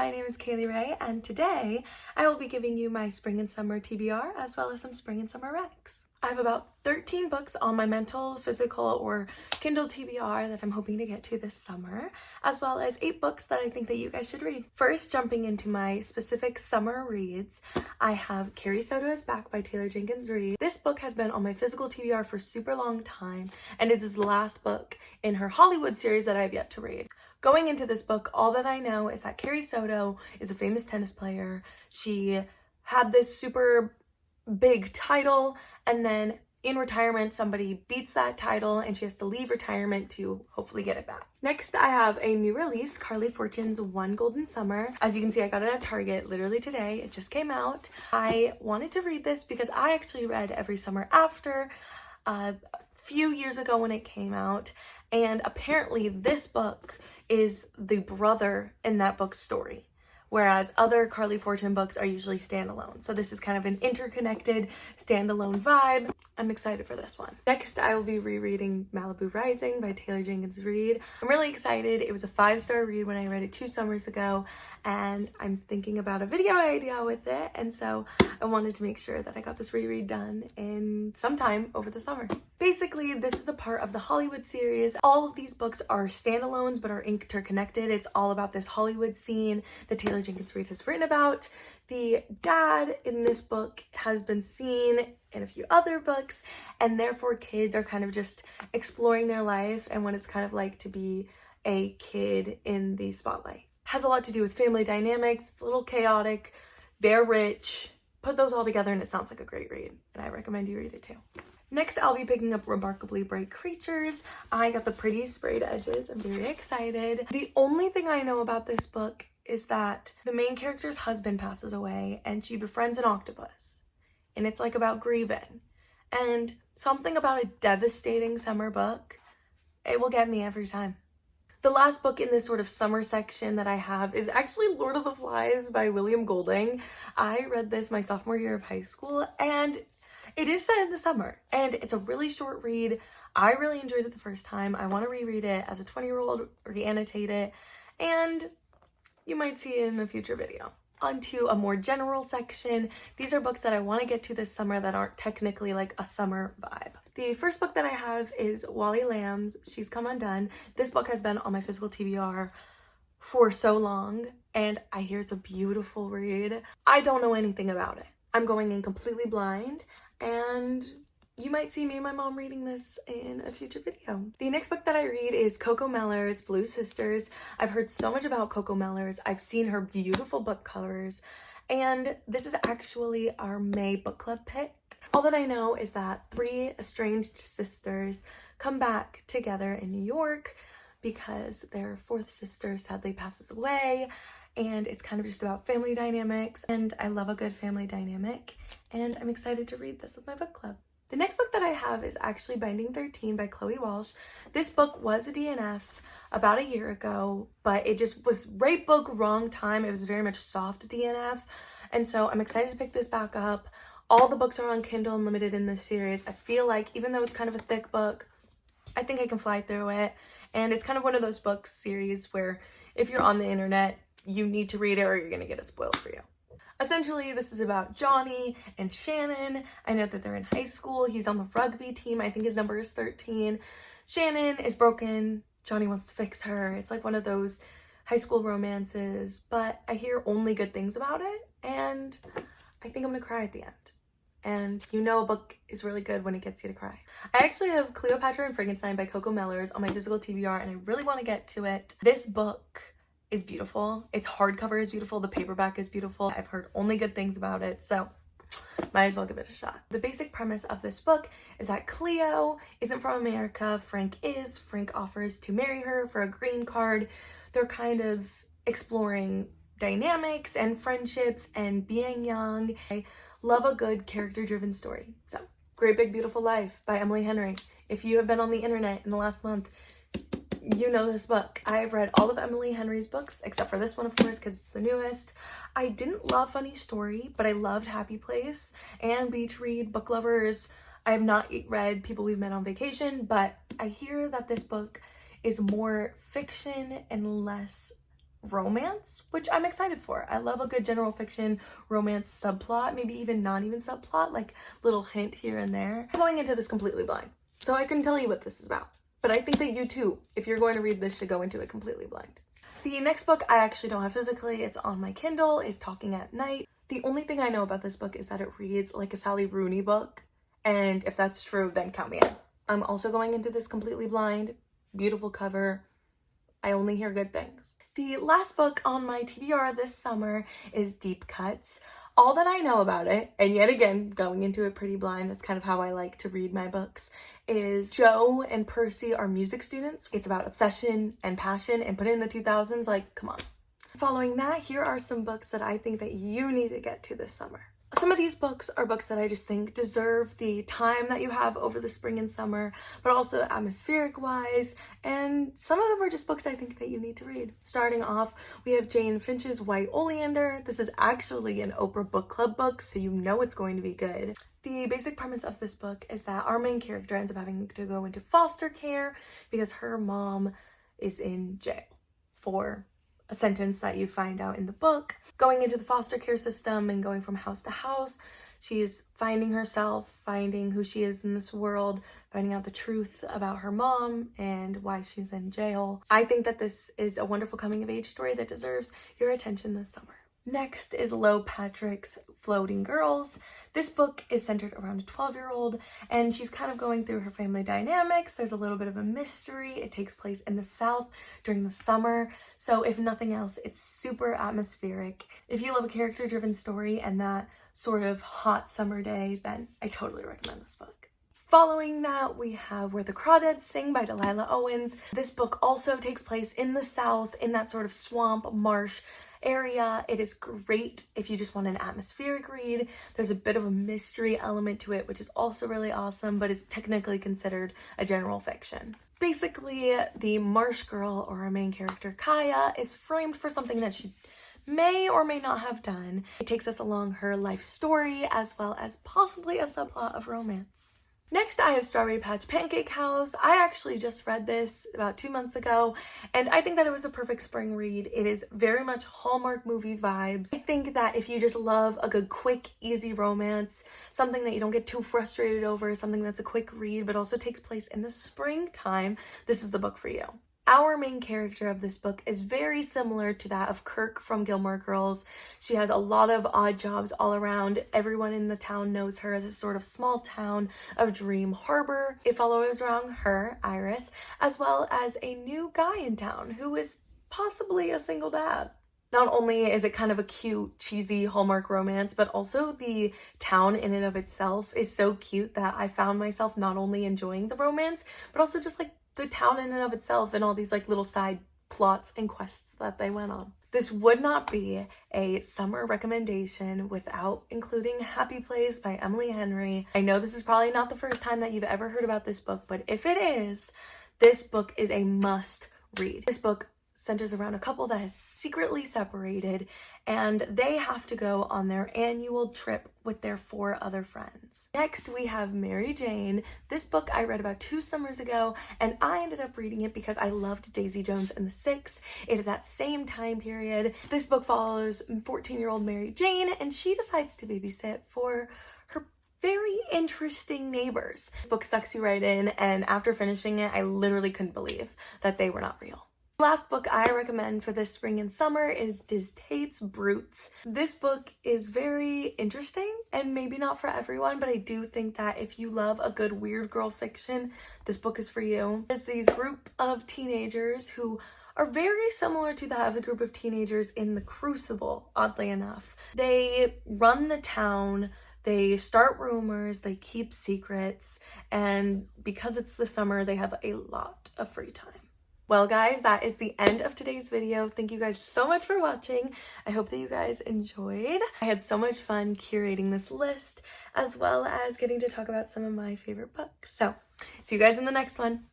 my name is Kaylee Ray, and today I will be giving you my spring and summer TBR as well as some spring and summer recs. I have about 13 books on my mental, physical, or Kindle TBR that I'm hoping to get to this summer, as well as 8 books that I think that you guys should read. First, jumping into my specific summer reads, I have Carrie Soto is Back by Taylor Jenkins Reid. This book has been on my physical TBR for a super long time, and it is the last book in her Hollywood series that I have yet to read. Going into this book, all that I know is that Carrie Soto is a famous tennis player. She had this super big title, and then in retirement, somebody beats that title and she has to leave retirement to hopefully get it back. Next, I have a new release, Carly Fortune's One Golden Summer. As you can see, I got it at Target literally today. It just came out. I wanted to read this because I actually read Every Summer After a few years ago when it came out, and apparently this book is the brother in that book's story, whereas other Carly Fortune books are usually standalone. So this is kind of an interconnected standalone vibe. I'm excited for this one. Next, I will be rereading Malibu Rising by Taylor Jenkins Reid. I'm really excited. It was a 5-star read when I read it 2 summers ago, and I'm thinking about a video idea with it, and so I wanted to make sure that I got this reread done in sometime over the summer. Basically, this is a part of the Hollywood series. All of these books are standalones but are interconnected. It's all about this Hollywood scene that Taylor Jenkins Reid has written about. The dad in this book has been seen in a few other books, and therefore kids are kind of just exploring their life and what it's kind of like to be a kid in the spotlight. Has a lot to do with family dynamics. It's a little chaotic. They're rich. Put those all together and it sounds like a great read, and I recommend you read it too. Next, I'll be picking up Remarkably Bright Creatures. I got the pretty sprayed edges. I'm very excited. The only thing I know about this book is that the main character's husband passes away and she befriends an octopus. And it's like about grieving. And something about a devastating summer book, it will get me every time. The last book in this sort of summer section that I have is actually Lord of the Flies by William Golding. I read this my sophomore year of high school, and it is set in the summer, and it's a really short read. I really enjoyed it the first time. I want to reread it as a 20-year-old, re-annotate it, and you might see it in a future video. Onto a more general section. These are books that I want to get to this summer that aren't technically like a summer vibe. The first book that I have is Wally Lamb's She's Come Undone. This book has been on my physical TBR for so long, and I hear it's a beautiful read. I don't know anything about it. I'm going in completely blind, and you might see me and my mom reading this in a future video. The next book that I read is Coco Mellor's Blue Sisters. I've heard so much about Coco Mellor's. I've seen her beautiful book covers, and this is actually our May book club pick. All that I know is that 3 estranged sisters come back together in New York because their 4th sister sadly passes away, and it's kind of just about family dynamics, and I love a good family dynamic, and I'm excited to read this with my book club. The next book that I have is actually Binding 13 by Chloe Walsh. This book was a DNF about a year ago, but it just was right book, wrong time. It was very much soft DNF, and so I'm excited to pick this back up. All the books are on Kindle Unlimited in this series. I feel like even though it's kind of a thick book, I think I can fly through it, and it's kind of one of those book series where if you're on the internet, you need to read it or you're gonna get it spoiled for you. Essentially, this is about Johnny and Shannon. I know that they're in high school. He's on the rugby team. I think his number is 13. Shannon is broken. Johnny wants to fix her. It's like one of those high school romances, but I hear only good things about it, and I think I'm gonna cry at the end. And you know a book is really good when it gets you to cry. I actually have Cleopatra and Frankenstein by Coco Mellor's on my physical TBR, and I really want to get to it. This book is beautiful. Its hardcover is beautiful. The paperback is beautiful. I've heard only good things about it, so might as well give it a shot. The basic premise of this book is that Cleo isn't from America. Frank is. Frank offers to marry her for a green card. They're kind of exploring dynamics and friendships and being young. I love a good character-driven story. So, Great Big Beautiful Life by Emily Henry. If you have been on the internet in the last month, you know this book. I've read all of Emily Henry's books, except for this one, of course, because it's the newest. I didn't love Funny Story, but I loved Happy Place and Beach Read. Book lovers, I have not read People We've Met on Vacation, but I hear that this book is more fiction and less romance, which I'm excited for. I love a good general fiction romance subplot, maybe even not even subplot, like little hint here and there. I'm going into this completely blind, so I couldn't tell you what this is about. But I think that you too, if you're going to read this, should go into it completely blind. The next book I actually don't have physically, it's on my Kindle, is Talking at Night. The only thing I know about this book is that it reads like a Sally Rooney book, and if that's true, then count me in. I'm also going into this completely blind. Beautiful cover. I only hear good things. The last book on my TBR this summer is Deep Cuts. All that I know about it, and yet again, going into it pretty blind, that's kind of how I like to read my books, is Joe and Percy are music students. It's about obsession and passion, and put it in the 2000s, like, come on. Following that, here are some books that I think that you need to get to this summer. Some of these books are books that I just think deserve the time that you have over the spring and summer, but also atmospheric wise, and some of them are just books I think that you need to read. Starting off, we have Jane Finch's White Oleander. This is actually an Oprah Book Club book, so you know it's going to be good. The basic premise of this book is that our main character ends up having to go into foster care because her mom is in jail for a sentence that you find out in the book. Going into the foster care system and going from house to house, she is finding herself, finding who she is in this world, finding out the truth about her mom and why she's in jail. I think that this is a wonderful coming of age story that deserves your attention this summer. Next is Lo Patrick's Floating Girls. This book is centered around a 12-year-old, and she's kind of going through her family dynamics. There's a little bit of a mystery. It takes place in the South during the summer, so if nothing else, it's super atmospheric. If you love a character-driven story and that sort of hot summer day, then I totally recommend this book. Following that, we have Where the Crawdads Sing by Delilah Owens. This book also takes place in the South, in that sort of swamp, marsh area. It is great if you just want an atmospheric read. There's a bit of a mystery element to it, which is also really awesome, but is technically considered a general fiction. Basically, the marsh girl, or our main character, Kaya, is framed for something that she may or may not have done. It takes us along her life story, as well as possibly a subplot of romance. Next, I have Strawberry Patch Pancake House. I actually just read this about 2 months ago, and I think that it was a perfect spring read. It is very much Hallmark movie vibes. I think that if you just love a good, quick, easy romance, something that you don't get too frustrated over, something that's a quick read, but also takes place in the springtime, this is the book for you. Our main character of this book is very similar to that of Kirk from Gilmore Girls. She has a lot of odd jobs all around. Everyone in the town knows her. This sort of small town of Dream Harbor. It follows around her, Iris, as well as a new guy in town who is possibly a single dad. Not only is it kind of a cute, cheesy Hallmark romance, but also the town in and of itself is so cute that I found myself not only enjoying the romance, but also just like the town in and of itself and all these like little side plots and quests that they went on. This would not be a summer recommendation without including Happy Place by Emily Henry. I know this is probably not the first time that you've ever heard about this book, but if it is, this book is a must read. This book centers around a couple that is secretly separated, and they have to go on their annual trip with their 4 other friends. Next, we have Mary Jane. This book I read about 2 summers ago, and I ended up reading it because I loved Daisy Jones and the Six. It is that same time period. This book follows 14-year-old Mary Jane, and she decides to babysit for her very interesting neighbors. This book sucks you right in, and after finishing it, I literally couldn't believe that they were not real. The last book I recommend for this spring and summer is Diz Tate's Brutes. This book is very interesting and maybe not for everyone, but I do think that if you love a good weird girl fiction, this book is for you. There's these group of teenagers who are very similar to that of the group of teenagers in The Crucible, oddly enough. They run the town, they start rumors, they keep secrets, and because it's the summer, they have a lot of free time. Well guys, that is the end of today's video. Thank you guys so much for watching. I hope that you guys enjoyed. I had so much fun curating this list, as well as getting to talk about some of my favorite books. So, see you guys in the next one.